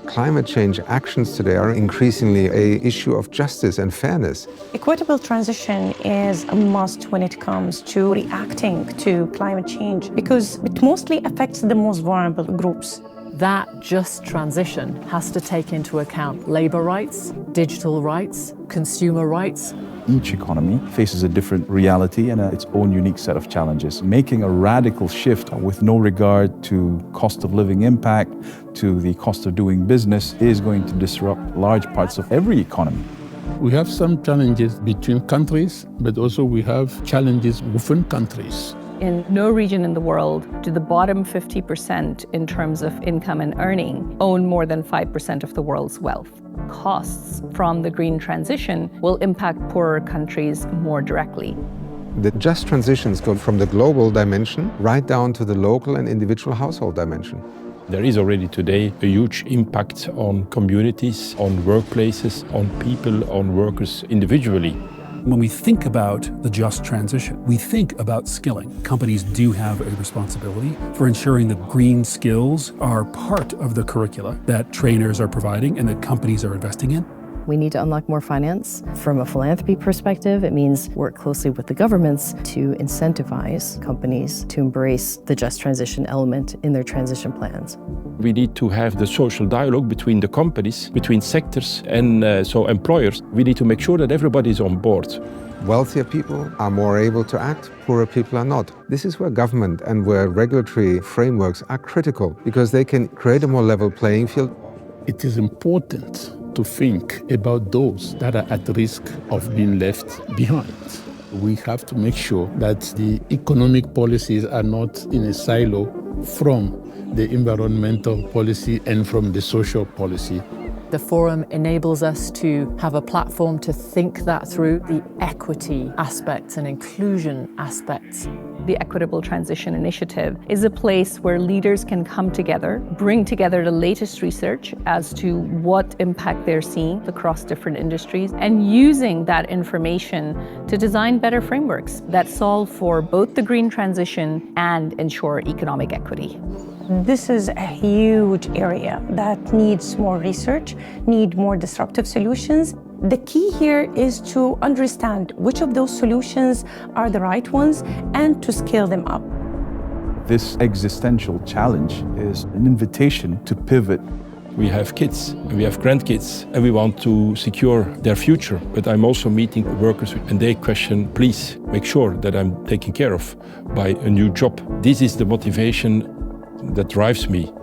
Climate change actions today are increasingly an issue of justice and fairness. Equitable transition is a must when it comes to reacting to climate change because it mostly affects the most vulnerable groups. That just transition has to take into account labor rights, digital rights, consumer rights. Each economy faces a different reality and its own unique set of challenges. Making a radical shift with no regard to cost of living impact, to the cost of doing business, is going to disrupt large parts of every economy. We have some challenges between countries, but also we have challenges within countries. In no region in the world do the bottom 50% in terms of income and earning own more than 5% of the world's wealth. Costs from the green transition will impact poorer countries more directly. The just transitions go from the global dimension right down to the local and individual household dimension. There is already today a huge impact on communities, on workplaces, on people, on workers individually. When we think about the just transition, we think about skilling. Companies do have a responsibility for ensuring that green skills are part of the curricula that trainers are providing and that companies are investing in. We need to unlock more finance. From a philanthropy perspective, it means work closely with the governments to incentivize companies to embrace the just transition element in their transition plans. We need to have the social dialogue between the companies, between sectors and so employers. We need to make sure that everybody is on board. Wealthier people are more able to act, poorer people are not. This is where government and where regulatory frameworks are critical because they can create a more level playing field. It is important to think about those that are at risk of being left behind. We have to make sure that the economic policies are not in a silo from the environmental policy and from the social policy. The forum enables us to have a platform to think that through, the equity aspects and inclusion aspects. The Equitable Transition Initiative is a place where leaders can come together, bring together the latest research as to what impact they're seeing across different industries, and using that information to design better frameworks that solve for both the green transition and ensure economic equity. This is a huge area that needs more research, need more disruptive solutions. The key here is to understand which of those solutions are the right ones and to scale them up. This existential challenge is an invitation to pivot. We have kids, and we have grandkids, and we want to secure their future. But I'm also meeting workers, and they question, please make sure that I'm taken care of by a new job. This is the motivation that drives me.